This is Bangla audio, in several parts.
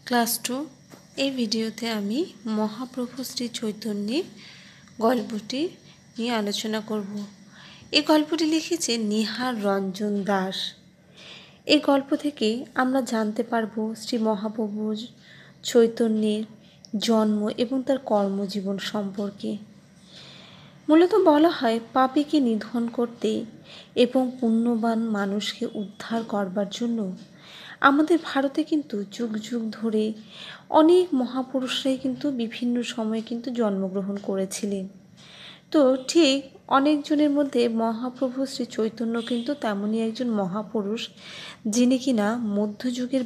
ক্লাস 2 এই ভিডিওতে আমি মহাপ্রভু শ্রী চৈতন্যের গল্পটি নিয়ে আলোচনা করব। এই গল্পটি লিখেছে নিহার রঞ্জন দাস। এই গল্প থেকে আমরা জানতে পারবো শ্রী মহাপ্রভু চৈতন্যের জন্ম এবং তার কর্মজীবন সম্পর্কে। মূলত বলা হয় পাপীকে নিধন করতে এবং পুণ্যবান মানুষকে উদ্ধার করবার জন্য আমাদের ভারতে কিন্তু যুগ যুগ ধরে অনেক মহাপুরুষরাই কিন্তু বিভিন্ন সময়ে কিন্তু জন্মগ্রহণ করেছিলেন। তো ঠিক অনেকজনের মধ্যে মহাপ্রভু শ্রী চৈতন্য কিন্তু তেমনই একজন মহাপুরুষ, যিনি কিনা মধ্যযুগের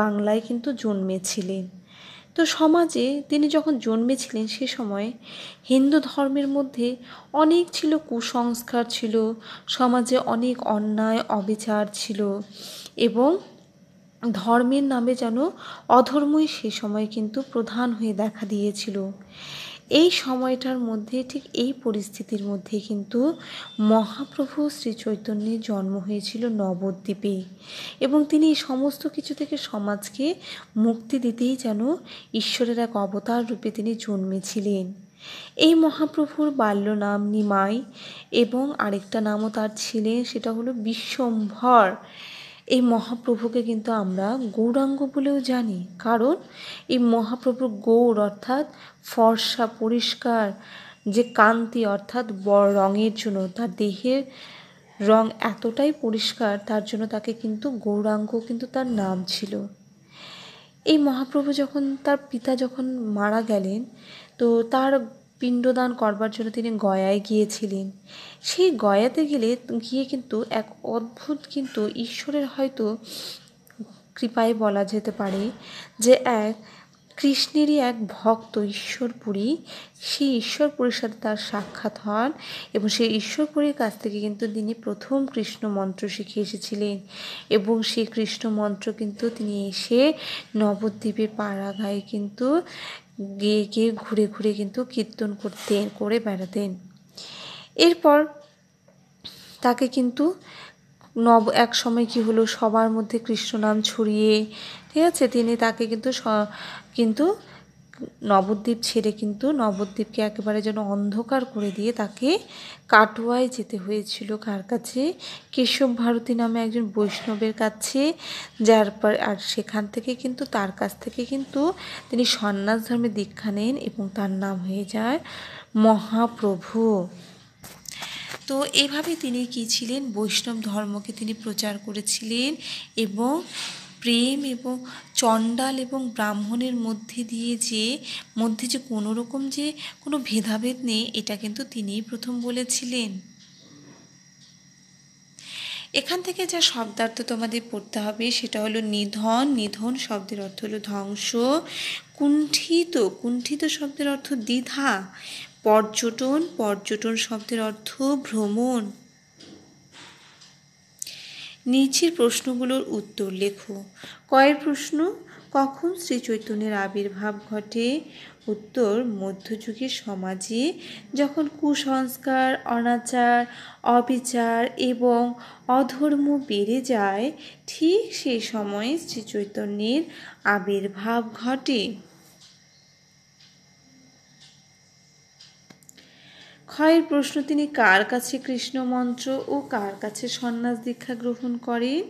বাংলায় কিন্তু জন্মেছিলেন। তো সমাজে তিনি যখন জন্মেছিলেন সে সময় হিন্দু ধর্মের মধ্যে অনেক ছিল কুসংস্কার ছিল, সমাজে অনেক অন্যায় অবিচার ছিল এবং ধর্মের নামে যেন অধর্মই সে সময় কিন্তু প্রধান হয়ে দেখা দিয়েছিল। এই সময়টার মধ্যে ঠিক এই পরিস্থিতির মধ্যে কিন্তু মহাপ্রভু শ্রী চৈতন্যের জন্ম হয়েছিল নবদ্বীপে এবং তিনি এই সমস্ত কিছু থেকে সমাজকে মুক্তি দিতেই যেন ঈশ্বরের এক অবতার রূপে তিনি জন্মেছিলেন। এই মহাপ্রভুর বাল্য নাম নিমাই এবং আরেকটা নামও তার ছিলেন, সেটা হলো বিশ্বম্ভর। এই মহাপ্রভুকে কিন্তু আমরা গৌরাঙ্গ বলেও জানি, কারণ এই মহাপ্রভুর গৌর অর্থাৎ ফর্সা পরিষ্কার যে কান্তি অর্থাৎ রঙের জন্য তার দেহের রং এতটাই পরিষ্কার, তার জন্য তাকে কিন্তু গৌরাঙ্গ কিন্তু তার নাম ছিল। এই মহাপ্রভু তার পিতা যখন মারা গেলেন, তো তার পিণ্ডদান করবার জন্য তিনি গয়ায় গিয়েছিলেন। সেই গয়াতে গিয়ে কিন্তু এক অদ্ভুত কিন্তু ঈশ্বরের হয়তো কৃপায় বলা যেতে পারে যে এক কৃষ্ণেরই এক ভক্ত ঈশ্বরপুরী, সেই ঈশ্বরপুরীর সাথে তার সাক্ষাৎ হন এবং সেই ঈশ্বরপুরীর কাছ থেকে কিন্তু তিনি প্রথম কৃষ্ণ মন্ত্র শিখে এসেছিলেন এবং সেই কৃষ্ণ মন্ত্র কিন্তু তিনি এসে নবদ্বীপের পাড়াগাঁয়ে কিন্তু গিয়ে ঘুরে ঘুরে কিন্তু কীর্তন করে বেড়াতেন। এরপর তাকে কিন্তু এক সময় কি হলো, সবার মধ্যে কৃষ্ণ নাম ছড়িয়ে, ঠিক আছে, তিনি তাকে কিন্তু নবদ্বীপ ছেড়ে কিন্তু নবদ্বীপকে একেবারে যেন অন্ধকার করে দিয়ে তাকে কাটোয়ায় যেতে হয়েছিল। কার কাছে? কেশব ভারতী নামে একজন বৈষ্ণবের কাছে, আর সেখান থেকে কিন্তু তার কাছ থেকে কিন্তু তিনি সন্ন্যাস ধর্মে দীক্ষা নেন এবং তার নাম হয়ে যায় মহাপ্রভু। তো এভাবে তিনি কী ছিলেন, বৈষ্ণব ধর্মকে তিনি প্রচার করেছিলেন এবং প্রেম এবং চণ্ডাল এবং ব্রাহ্মণের মধ্যে যে কোনো রকম যে কোনো ভেদাভেদ নেই, এটা কিন্তু তিনিই প্রথম বলেছিলেন। এখান থেকে যা শব্দার্থ তোমাদের পড়তে হবে সেটা হলো নিধন। নিধন শব্দের অর্থ হলো ধ্বংস। কুণ্ঠিত, কুণ্ঠিত শব্দের অর্থ দ্বিধা। পর্যটন, পর্যটন শব্দের অর্থ ভ্রমণ। নিচের প্রশ্নগুলোর উত্তর লেখো। কয়ের প্রশ্ন? কখন শ্রী চৈতন্যের আবির্ভাব ঘটে? উত্তর, মধ্যযুগের সমাজে যখন কুসংস্কার, অনাচার, অবিচার এবং অধর্ম বেড়ে যায়, ঠিক সেই সময়ে শ্রী চৈতন্যের আবির্ভাব ঘটে। ক্ষয়ের প্রশ্ন, তিনি কার কাছে কৃষ্ণ মন্ত্র ও কার কাছে সন্ন্যাস দীক্ষা গ্রহণ করেন?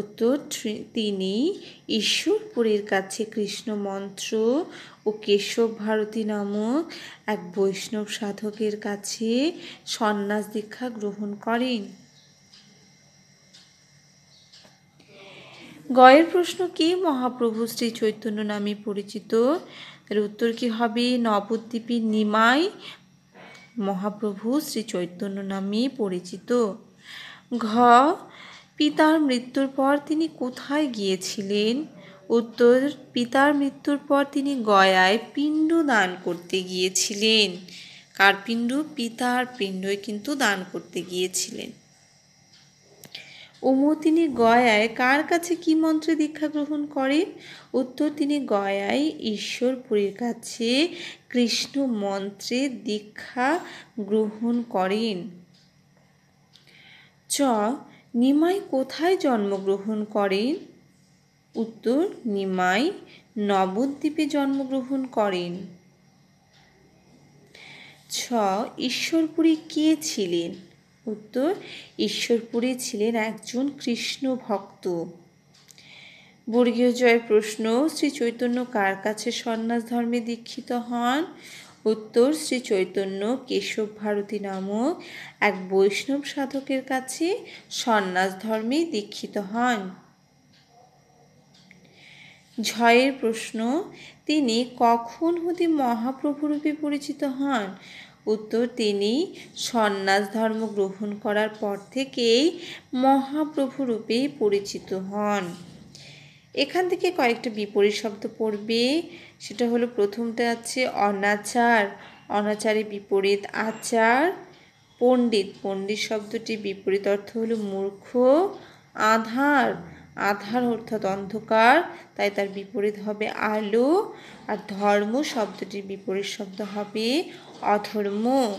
উত্তর, তিনি ঈশ্বরপুরীর কাছে কৃষ্ণ মন্ত্র ও কেশব ভারতী নামক এক বৈষ্ণব সাধকের কাছে সন্ন্যাস দীক্ষা গ্রহণ করেন। গয়ের প্রশ্ন, কে মহাপ্রভু শ্রী চৈতন্য নামে পরিচিত? তার উত্তর কি হবে? নবদ্বীপের নিমাই মহাপ্রভু শ্রী চৈতন্য নামে পরিচিত। ঘ, পিতার মৃত্যুর পর তিনি কোথায় গিয়েছিলেন? উত্তর, পিতার মৃত্যুর পর তিনি গয়ায় পিণ্ড দান করতে গিয়েছিলেন। কার পিণ্ড? পিতার পিণ্ডই কিন্তু দান করতে গিয়েছিলেন। তিনি গয়ায় কার কাছে কি মন্ত্রে দীক্ষা গ্রহণ করেন? উত্তর, তিনি গয়ায় ঈশ্বরপুরীর কাছে কৃষ্ণ মন্ত্রে দীক্ষা গ্রহণ করেন। চ, নিমাই কোথায় জন্মগ্রহণ করেন? উত্তর নিমাই নবদ্বীপে জন্মগ্রহণ করেন। ছ ঈশ্বরপুরী কে ছিলেন? উত্তর ঈশ্বরপুরী ছিলেন একজন কৃষ্ণ ভক্ত। বর্গীয় জয়ের প্রশ্ন, শ্রী চৈতন্য কার কাছে সন্ন্যাস ধর্মে দীক্ষিত হন? উত্তর শ্রী চৈতন্য কেশব ভারতী নামক এক বৈষ্ণব সাধকের কাছে সন্ন্যাস ধর্মে দীক্ষিত হন। ঝয়ের প্রশ্ন, তিনি কখন হতে মহাপ্রভুরূপে পরিচিত হন? উত্তর তিনি সন্ন্যাস ধর্ম গ্রহণ করার পর থেকেই মহাপ্রভুরূপে পরিচিত হন। এখান থেকে কয়েকটা বিপরীত শব্দ পড়বে। সেটা হলো প্রথমটা আছে অনাচার, অনাচারের বিপরীত আচার। পণ্ডিত, পণ্ডিত শব্দটির বিপরীত অর্থ হলো মূর্খ। আধার, আধার অর্থাৎ অন্ধকার, তাই তার বিপরীত হবে আলো। আর ধর্ম শব্দটির বিপরীত শব্দ হবে অধর্ম।